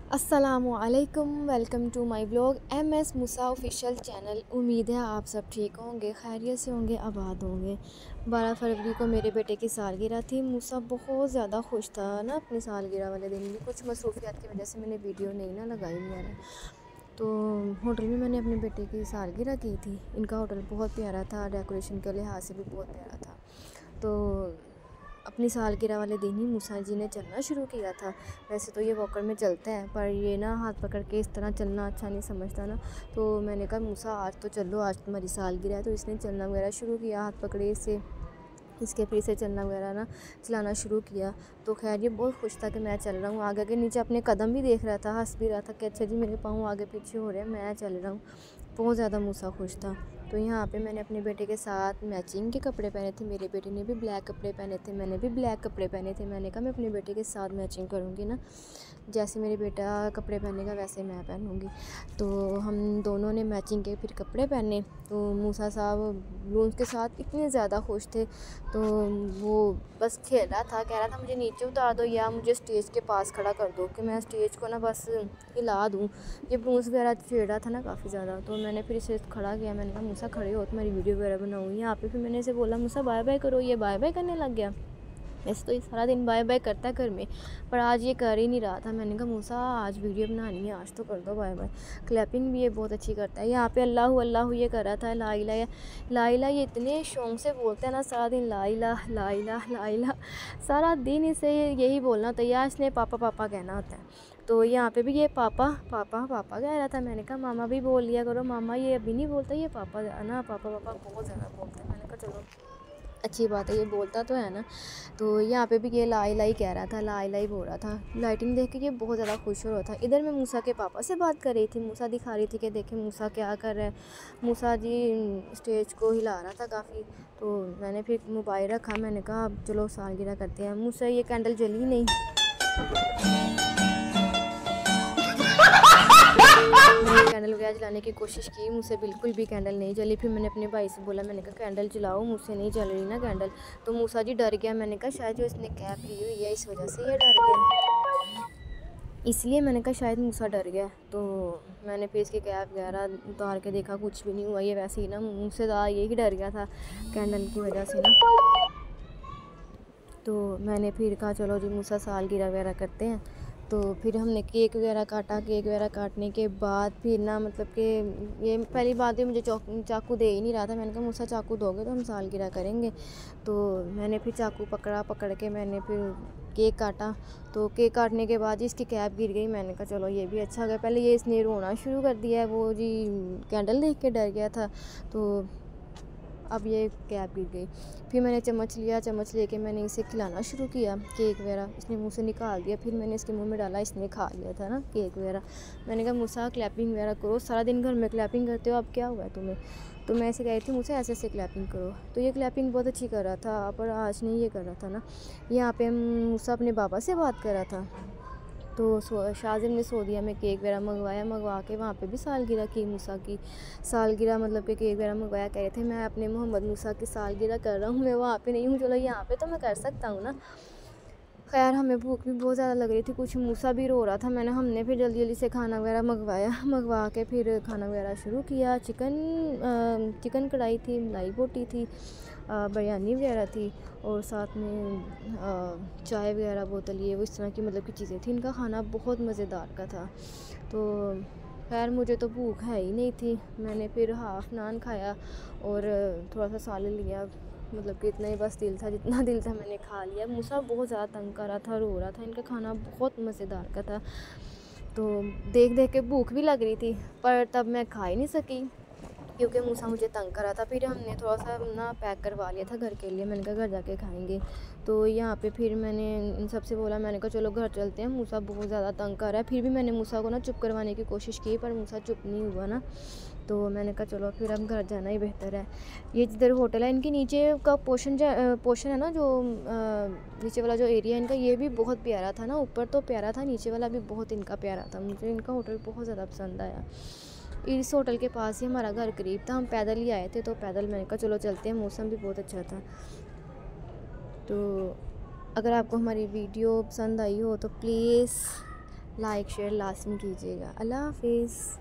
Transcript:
अस्सलामुअलैकुम, welcome to my blog MS Musa official channel. उम्मीद है आप सब ठीक होंगे, खैरियत से होंगे, आबाद होंगे। 12 फरवरी को मेरे बेटे की सालगिरह थी। मूसा बहुत ज़्यादा खुश था ना अपनी सालगिरह वाले दिन भी। कुछ मसरूफियत की वजह से मैंने वीडियो नहीं ना लगाई यार। तो होटल में मैंने अपने बेटे की सालगिरह की थी। इनका होटल बहुत प्यारा था, डेकोरेशन के लिहाज से भी बहुत प्यारा था। तो अपनी सालगिरह वाले दिन ही मूसा जी ने चलना शुरू किया था। वैसे तो ये वॉकर में चलता है, पर ये ना हाथ पकड़ के इस तरह चलना अच्छा नहीं समझता ना। तो मैंने कहा मूसा आज तो चलो, आज तुम्हारी सालगिरह है। तो इसने चलना वगैरह शुरू किया, हाथ पकड़े इससे इसके फिर से चलना वगैरह ना चलाना शुरू किया। तो खैर ये बहुत खुश था कि मैं चल रहा हूँ। आगे के नीचे अपने कदम भी देख रहा था, हंस भी रहा था कि अच्छा जी मेरे पाँव आगे पीछे हो रहे हैं, मैं चल रहा हूँ। बहुत ज़्यादा मूसा खुश था। तो यहाँ पे मैंने अपने बेटे के साथ मैचिंग के कपड़े पहने थे। मेरे बेटे ने भी ब्लैक कपड़े पहने थे, मैंने भी ब्लैक कपड़े पहने थे। मैंने कहा मैं अपने बेटे के साथ मैचिंग करूँगी ना, जैसे मेरे बेटा कपड़े पहनेगा वैसे मैं पहनूँगी। तो हम दोनों ने मैचिंग के फिर कपड़े पहने। तो मूसा साहब बलून्स के साथ इतने ज़्यादा खुश थे। तो वो बस खेल रहा था, कह रहा था मुझे नीचे उतार दो या मुझे स्टेज के पास खड़ा कर दो कि मैं स्टेज को ना बस हिला दूँ। ये बलून्स वगैरह छेड़ रहा था ना काफ़ी ज़्यादा। तो मैंने फिर इसे खड़ा किया। मैंने कहा मूसा खड़े हो, तुम्हारी वीडियो वगैरह बनाऊँ यहाँ पे। फिर मैंने इसे बोला मूसा बाय बाय करो। ये बाय बाय करने लग गया। वैसे तो ये सारा दिन बाय बाय करता है घर में, पर आज ये कर ही नहीं रहा था। मैंने कहा मूसा आज वीडियो बनानी है, आज तो कर दो बाय बाय। क्लैपिंग भी ये बहुत अच्छी करता है। यहाँ पे अल्लाह अल्लाह ये कर रहा था, ला इला ला इला। ये इतने शौक से बोलते हैं ना, सारा दिन ला इला ला इला ला इला, सारा दिन इसे यही बोलना होता है या इसने पापा पापा कहना होता है। तो यहाँ पे भी ये पापा पापा पापा कह रहा था। मैंने कहा मामा भी बोल लिया करो, मामा ये अभी नहीं बोलता, ये पापा ना पापा पापा बहुत ज़्यादा बोलता है। मैंने कहा चलो अच्छी बात है, ये बोलता तो है ना। तो यहाँ पे भी ये लाई लाई कह रहा था, लाई लाई बोल रहा था। लाइटिंग देख के ये बहुत ज़्यादा खुश हो रहा था। इधर मैं मूसा के पापा से बात कर रही थी। मूसा दिखा रही थी कि देखें मूसा क्या कर रहा है। मूसा जी स्टेज को हिला रहा था काफ़ी। तो मैंने फिर मोबाइल रखा। मैंने कहा अब चलो सालगिरह करते हैं। मूसा ये कैंडल जली नहीं। मैंने कैंडल वगैरह जलाने की कोशिश की, मुझसे बिल्कुल भी कैंडल नहीं जली। फिर मैंने अपने भाई से बोला, मैंने कहा कैंडल जलाओ, मुझसे नहीं जल रही ना कैंडल। तो मूसा जी डर गया। मैंने कहा शायद जो इसने कैप ली हुई है इस वजह से ये डर गया, इसलिए मैंने कहा शायद मूसा डर गया। तो मैंने फिर इसकी कैप वगैरह उतार के देखा, कुछ भी नहीं हुआ। ये वैसे ही ना मुझसे ज़्यादा यही डर गया था कैंडल की वजह से ना। तो मैंने फिर कहा चलो जी मूसा सालगिरह वगैरह करते हैं। तो फिर हमने केक वगैरह काटा। केक वगैरह काटने के बाद फिर ना मतलब कि ये पहली बात है मुझे चाकू दे ही नहीं रहा था। मैंने कहा मूसा चाकू दोगे तो हम सालगिरह करेंगे। तो मैंने फिर चाकू पकड़ के मैंने फिर केक काटा। तो केक काटने के बाद इसकी कैप गिर गई। मैंने कहा चलो ये भी अच्छा हो गया। पहले ये इसने रोना शुरू कर दिया है, वो जी कैंडल देख के डर गया था। तो अब ये कैप गिर गई। फिर मैंने चम्मच लिया, चम्मच लेके मैंने इसे खिलाना शुरू किया केक वगैरह। इसने मुंह से निकाल दिया, फिर मैंने इसके मुंह में डाला, इसने खा लिया था ना केक वगैरह। मैंने कहा मूसा क्लैपिंग वगैरह करो, सारा दिन घर में क्लैपिंग करते हो, अब क्या हुआ है तुम्हें। तो मैं ऐसे कह रही थी मुझसे ऐसे ऐसे क्लैपिंग करो। तो ये क्लैपिंग बहुत अच्छी कर रहा था, पर आज नहीं ये कर रहा था ना। यहाँ पे मूसा अपने बाबा से बात कर रहा था। तो शाजिम ने सऊदीया में केक वगैरह मंगवा के वहाँ पे भी सालगिरह की, मूसा की सालगिरह मतलब कि केक वगैरह मंगवाया। कह रहे थे मैं अपने मोहम्मद मूसा की सालगिरह कर रहा हूँ, मैं वहाँ पे नहीं हूँ, चलो यहाँ पे तो मैं कर सकता हूँ ना। खैर हमें भूख भी बहुत ज़्यादा लग रही थी, कुछ मूसा भी रो रहा था। हमने फिर जल्दी जल्दी से खाना वगैरह मंगवा के फिर खाना वगैरह शुरू किया। चिकन कढ़ाई थी, मलाई बोटी थी, बिरयानी वगैरह थी, और साथ में चाय वगैरह बोतल, ये वो इस तरह की मतलब की चीज़ें थी। इनका खाना बहुत मज़ेदार का था। तो खैर मुझे तो भूख है ही नहीं थी। मैंने फिर हाफ़ नान खाया और थोड़ा सा सालन लिया। मतलब कि इतना ही बस दिल था, जितना दिल था मैंने खा लिया। मूसा बहुत ज़्यादा तंग कर रहा था, रो रहा था। इनका खाना बहुत मज़ेदार का था। तो देख देख के भूख भी लग रही थी, पर तब मैं खा ही नहीं सकी क्योंकि मूसा मुझे तंग कर रहा था। फिर हमने थोड़ा सा ना पैक करवा लिया था घर के लिए। मैंने कहा घर जाके खाएंगे। तो यहाँ पे फिर मैंने इन सबसे बोला, मैंने कहा चलो घर चलते हैं, मूसा बहुत ज़्यादा तंग कर रहा है। फिर भी मैंने मूसा को ना चुप करवाने की कोशिश की, पर मूसा चुप नहीं हुआ ना। तो मैंने कहा चलो फिर अब घर जाना ही बेहतर है। ये जिधर होटल है इनके नीचे का पोर्शन है ना, जो नीचे वाला जो एरिया है इनका, ये भी बहुत प्यारा था ना। ऊपर तो प्यारा था, नीचे वाला भी बहुत इनका प्यारा था। मुझे इनका होटल बहुत ज़्यादा पसंद आया। इस होटल के पास ही हमारा घर करीब था, हम पैदल ही आए थे। तो पैदल मैंने कहा चलो चलते हैं, मौसम भी बहुत अच्छा था। तो अगर आपको हमारी वीडियो पसंद आई हो तो प्लीज़ लाइक शेयर लाज़मी कीजिएगा। अल्लाह हाफ़िज़।